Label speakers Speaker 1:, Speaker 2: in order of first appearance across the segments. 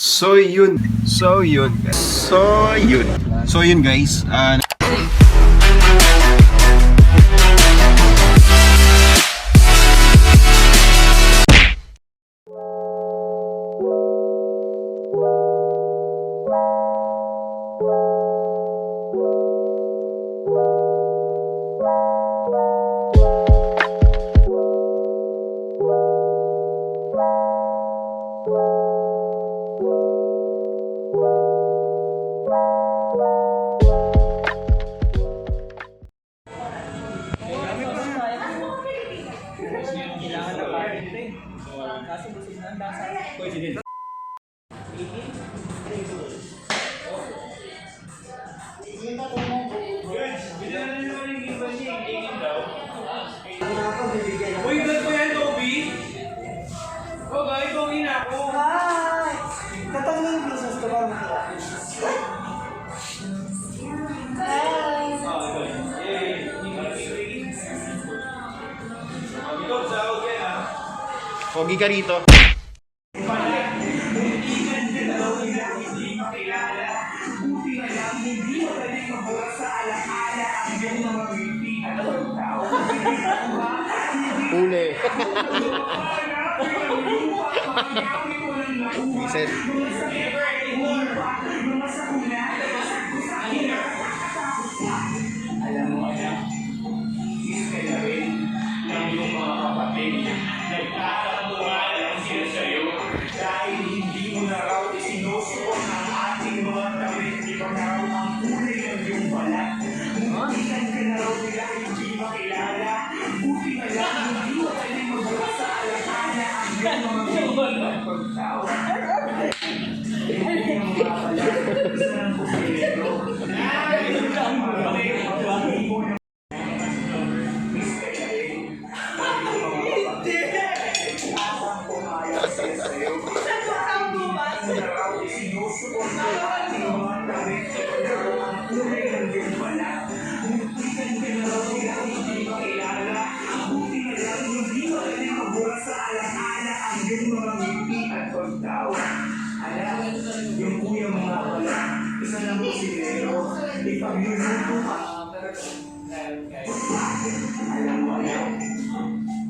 Speaker 1: So yun guys.
Speaker 2: Uy, good po yan, Toby. Oh, guys, Toby na ako.
Speaker 3: Hi! Tatangin yung business ko ba?
Speaker 1: Pogi ka rito. Uli. Reset.
Speaker 2: Yung kuya mga wala, isa lang po si Lero, ipagluluto ka. Alam mo yan,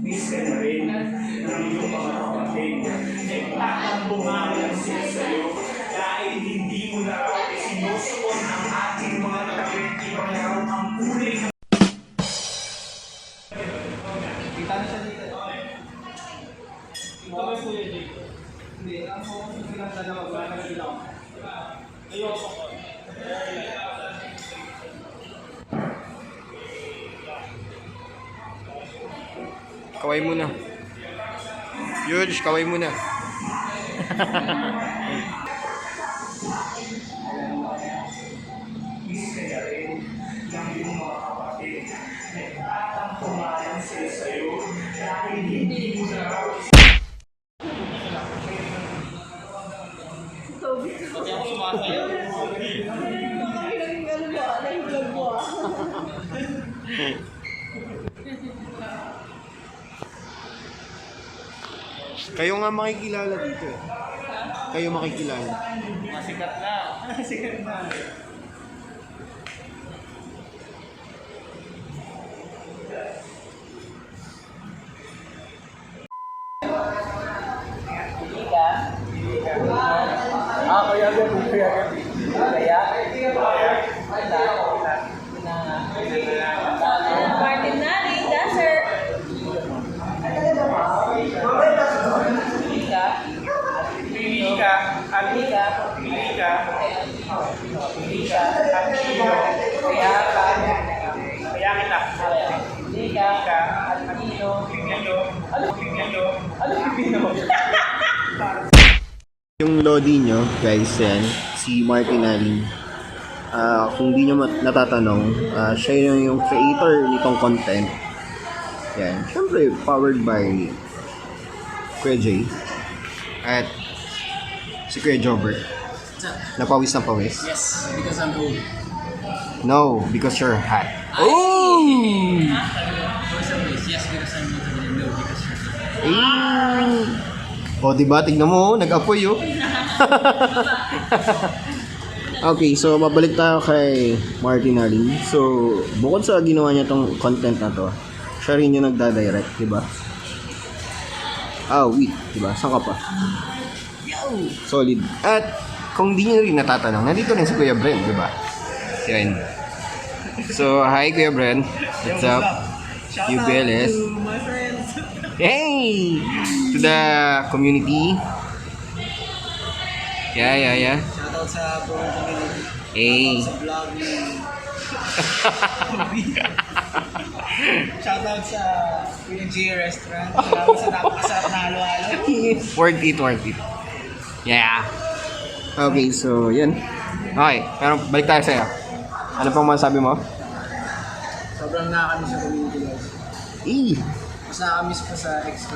Speaker 2: miss ka na rin ng iyong mga kapatid. Nagtatampo nga lang sila sa'yo dahil hindi mo na raw isinusuot ang ating mga takip. Ibang na raw ang kulay ng kita na siya dito. Ito ba yung kuya dito? Hindi, ang focus ko lang talaga magkakaroon lang. Ayoko ko.
Speaker 1: Kaway muna. Yuj, kaway muna.
Speaker 2: Miss ka na rin ng iyong mga kapatid. Nagtatampo nga lang sila sa'yo dahil hindi mo na raw
Speaker 3: Pati ako sumasayaw. Nag-vlog mo ah.
Speaker 1: Kayo nga makikilala dito eh. Kayo makikilala.
Speaker 2: Masikat na. Masikat na. Kaya agad.
Speaker 3: Martin Nari, dancer.
Speaker 2: Pili ka. Kaya kita.
Speaker 1: Yung lodi nyo, guys, yan, si Martin Ali. Kung di nyo natatanong, siya yung creator nitong content. Yan. Siyempre, powered by Kuya Jay. At si Kuya Jobber. Napawis na pawis.
Speaker 4: Yes, because I'm old.
Speaker 1: No, because you're hot.
Speaker 4: Oh! Because I'm old. Yes, because I'm old. No, because you're hot.
Speaker 1: O, diba? Tignan mo, nag-apoy, oh. Okay, so mabalik tayo kay Martin Arling. So, bukod sa ginawa niya tong content na to, siya rin yung nagda-direct, di ba? Wait, di ba? Saan ka pa? Solid. At kung di niyo rin natatanong, nandito rin si Kuya Bren, di ba? Yan. So, hi Kuya Bren. What's up? UBLS.
Speaker 4: My friends.
Speaker 1: Hey! To the community. Yeah.
Speaker 4: Shoutout sa buong community.
Speaker 1: Hey.
Speaker 4: Sa vlog ni... Shoutout sa Kuya G Restaurant. Salamat sa napakasarap na halo-halo.
Speaker 1: Worth it. Yeah. Okay, so yun. Okay, pero balik tayo sa'yo. Ano pang masabi mo?
Speaker 4: Sobrang nakakamiss sa community guys. Mas nakakamiss pa sa ex ko.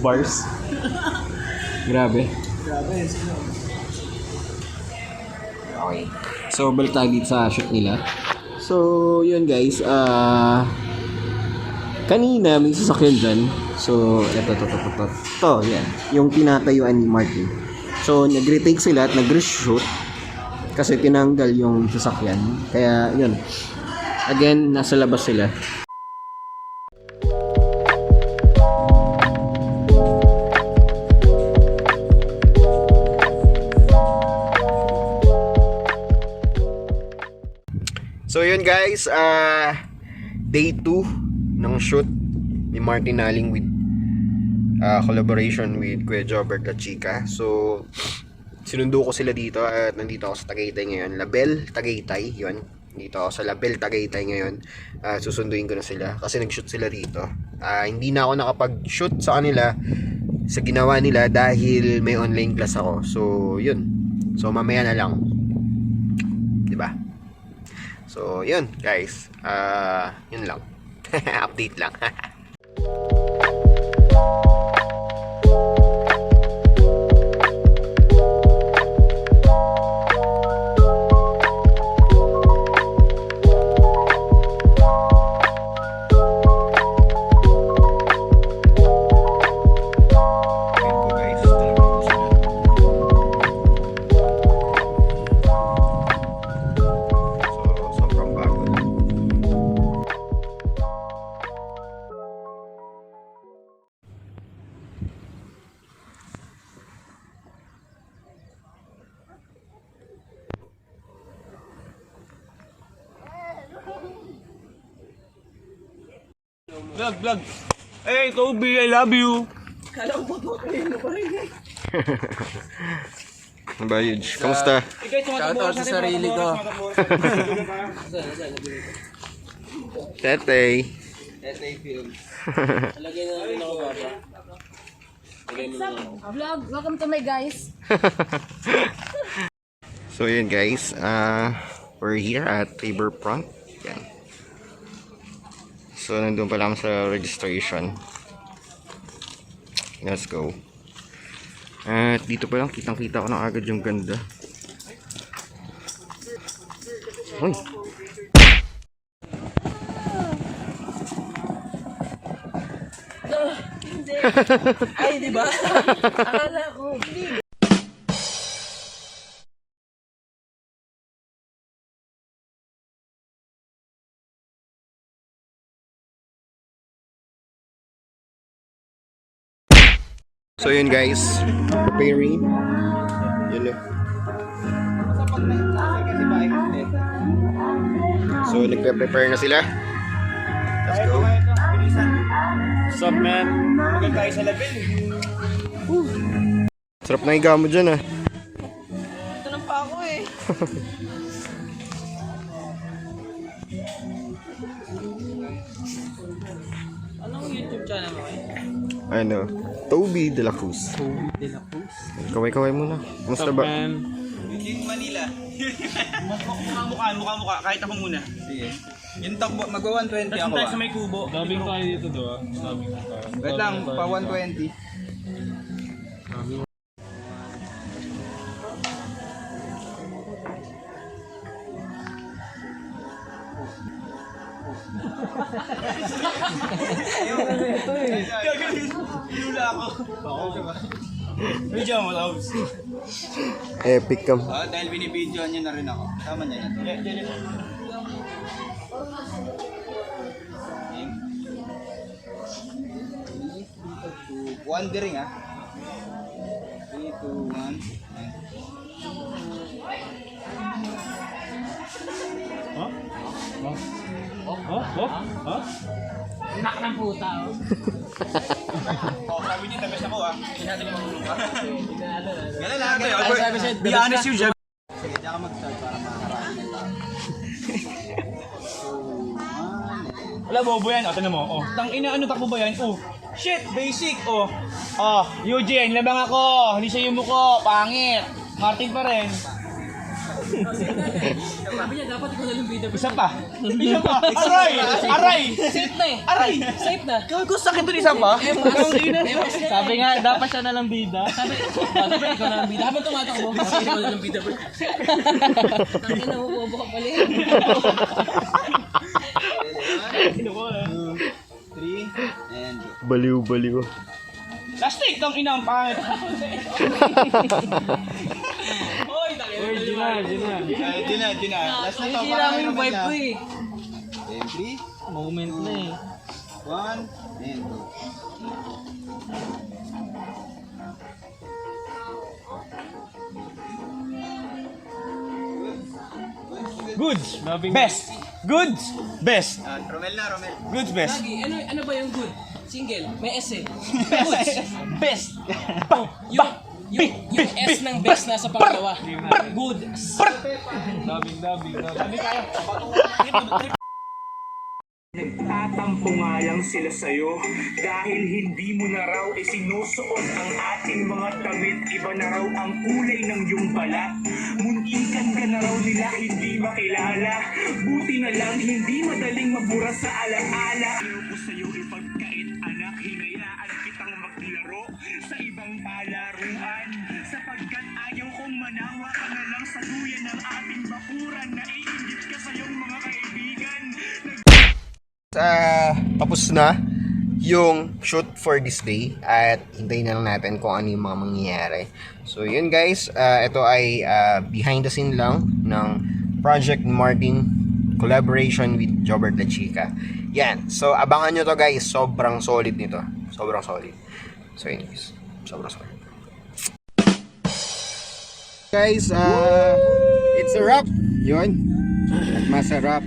Speaker 1: Bars. Grabe.
Speaker 4: Grabe, sino?
Speaker 1: Okay. So, balik tayo dito sa shoot nila. So, yun guys. Kanina may sasakyan dyan. So, ito. Ito, yan. Yung tinatayuan ni Martin. So, nag-retake sila at nag-reshoot. Kasi tinanggal yung sasakyan. Kaya, yun. Again, nasa labas sila. So yun guys, day 2 ng shoot ni Martin Naling with collaboration with Kuya Jobert at Chika. So sinundo ko sila dito at nandito ako sa Tagaytay ngayon. Label, Tagaytay, yun. Dito ako sa Label, Tagaytay ngayon. Susunduin ko na sila kasi nag-shoot sila dito. Hindi na ako nakapag-shoot sa kanila sa ginawa nila dahil may online class ako. So yun. So mamaya na lang. 'Di ba? So, yun guys. Yun lang. Update lang.
Speaker 2: Vlog. Hey, Toby, I love you.
Speaker 1: Bayuj, kamusta?
Speaker 4: Shoutout sa sarili ko.
Speaker 1: Tetay.
Speaker 4: Tetay Films. Lagay na namin ako baba.
Speaker 3: Vlog, welcome to my guys.
Speaker 1: So yun guys, we're here at Riverfront. Yan. So nandun pa lang sa registration. Let's go. At dito pa lang kitang-kita ko na agad yung ganda. Uy.
Speaker 3: Ay, di ba? Akala ko.
Speaker 1: So yun guys, preparing. Yun lang. So nagpe-prepare na sila. Let's go.
Speaker 2: What's up, man? Maganda tayo sa label.
Speaker 1: Sarap na higa mo dyan ah.
Speaker 3: Ito lang pa ako eh.
Speaker 4: Anong YouTube channel mo eh?
Speaker 1: Ano? Toby de la Cruz.
Speaker 4: Toby de la Cruz.
Speaker 1: Kaway-kaway muna. Kumusta ba?
Speaker 4: Yung Manila.
Speaker 2: Mukha. Kahit ako muna.
Speaker 4: Sige. Yung takbo, magwa 120 ako
Speaker 2: Tayo sa
Speaker 4: ah.
Speaker 2: may kubo.
Speaker 5: Dabing tayo dito, diba? Dabing tayo.
Speaker 4: Wait lang, pa 120.
Speaker 2: Lula ako.
Speaker 4: Video mo, Lobs.
Speaker 1: Epic cam.
Speaker 4: Dahil binibidyo niyo na rin ako. Tama niya yan. Wandering ah. 3, 2, 1.
Speaker 3: Anak ng puta, oh.
Speaker 4: Sabi niya, tamis ako ah. Hindi natin mamulong ka. Ganun lang.
Speaker 3: Ano sabi sa'yo?
Speaker 4: Be honest you, Jeb. Sige, diyan ka mag-start para makakarami ng tao.
Speaker 5: Wala, bobo yan. O, tinan mo. O, tangina, ano takbo ba yan? O, shit, basic. O, Eugene, labang ako. Hindi siya yung muko. Pangit. Martin pa rin.
Speaker 3: Sabi niya, dapat ikaw na yung bida.
Speaker 5: Isa pa. Aray! Aray!
Speaker 3: Safe na eh.
Speaker 5: Aray!
Speaker 3: Safe na.
Speaker 5: Gago, sakit doon isa pa.
Speaker 3: Sabi nga, dapat siya na lang bida. Sabi ikaw na lang bida. Habang tumatakbo, sabi ikaw na lang bida. Tangin na, hubobo ka pala eh.
Speaker 4: 3, and go.
Speaker 1: Baliw.
Speaker 5: Plastic, tang ina ang pangit.
Speaker 3: Hoy, tangin na.
Speaker 4: Di na. Last na to.
Speaker 3: Sira mo yung vibe ko eh.
Speaker 4: Then 3,
Speaker 3: Moment na eh.
Speaker 4: 1, and go.
Speaker 5: Good. Best. Good. Best.
Speaker 4: Romel na, Romel.
Speaker 5: Good best.
Speaker 3: Lagi, ano ba yung good? Single, may S eh.
Speaker 5: Best.
Speaker 3: Yung S ng best nasa pangalawa. Good.
Speaker 5: Dabing.
Speaker 2: Nagtatampo nga lang sila sa'yo dahil hindi mo na raw isinusuot ang ating mga damit. Iba na raw ang kulay ng iyong balat. Muntikan ka na raw nila hindi makilala. Buti na lang hindi madaling mabura sa alaala. Ayaw ko sa'yo ipagkait anak, hinayaan kitang maglaro sa ibang palaruan. Sapagkat ayaw kong manawa ka na lang sa duyan ng ating bakuran. Naiingit ka sa iyong mga kaibigan.
Speaker 1: Tapos na yung shoot for this day at hintayin na lang natin kung ano yung mga mangyayari. So yun guys, ito ay behind the scene lang ng project ni Martin, collaboration with Jobert La Chica. Yan, so abangan nyo to guys, sobrang solid nito. Sobrang solid. So yun guys, sobrang solid. Guys, it's a wrap. Yun, at masarap.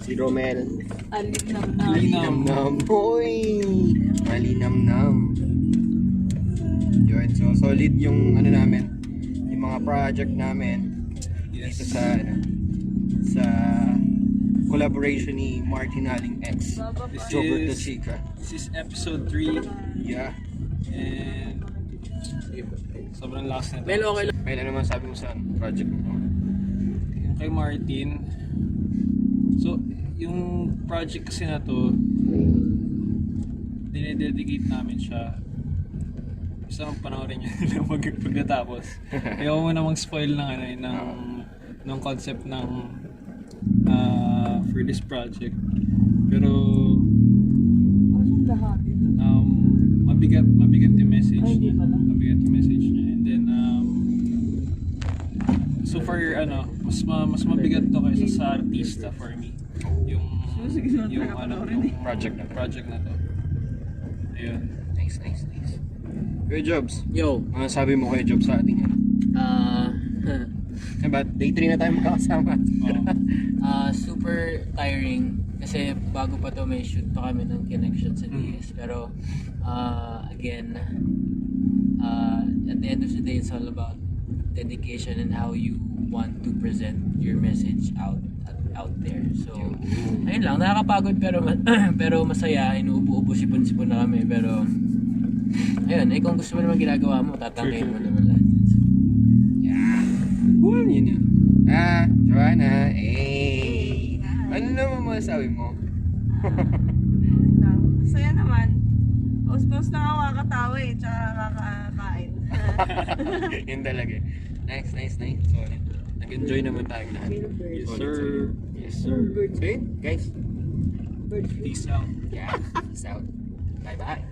Speaker 1: Si Romel. Malinamnam. Hoy! Malinamnam. Yun, so solid yung ano namin, yung mga project namin dito sa collaboration ni Martin Aling X, Jobert La Chica.
Speaker 5: This is episode 3.
Speaker 1: Yeah.
Speaker 5: And sobrang last na ito.
Speaker 3: Mel, okay lang.
Speaker 1: May ano naman sabi mo sa project mo?
Speaker 5: Yung kay Martin. So, yung project kasi na to, dinededicate namin siya. Basta panoorin nyo pagkatapos. Ayaw mo namang spoil ng ng concept ng for this project. Pero mabigat yung message. Mabigat yung message niya. And then so far mas mabigat to kaysa sa artista for me. Yung project na to. Ayun.
Speaker 1: Nice. Kuya Jobs,
Speaker 3: Yo.
Speaker 1: ano sabi mo Kuya Jobs sa ating ano? Diba, day 3 na tayo magkakasama.
Speaker 3: Super tiring kasi bago pa to may shoot pa kami ng connection sa DS, pero again, at the end of the day, it's all about dedication and how you want to present your message out there. So ayun lang, nakakapagod pero masaya, inuubo-ubo, sipon-sipon na kami, pero ayun, kung gusto mo naman ginagawa mo, tatangkayin mo naman lahat yan.
Speaker 1: Yun yun. Joanna, ano naman masasabi mo?
Speaker 6: Saya naman. Post nakakatawa eh, tsaka nakakain.
Speaker 1: Yun talaga. Nice. Solid. Nag-enjoy naman tayong lahat.
Speaker 5: Yes, sir.
Speaker 1: So yun, guys.
Speaker 5: Peace out.
Speaker 1: Yeah, peace out. Bye-bye.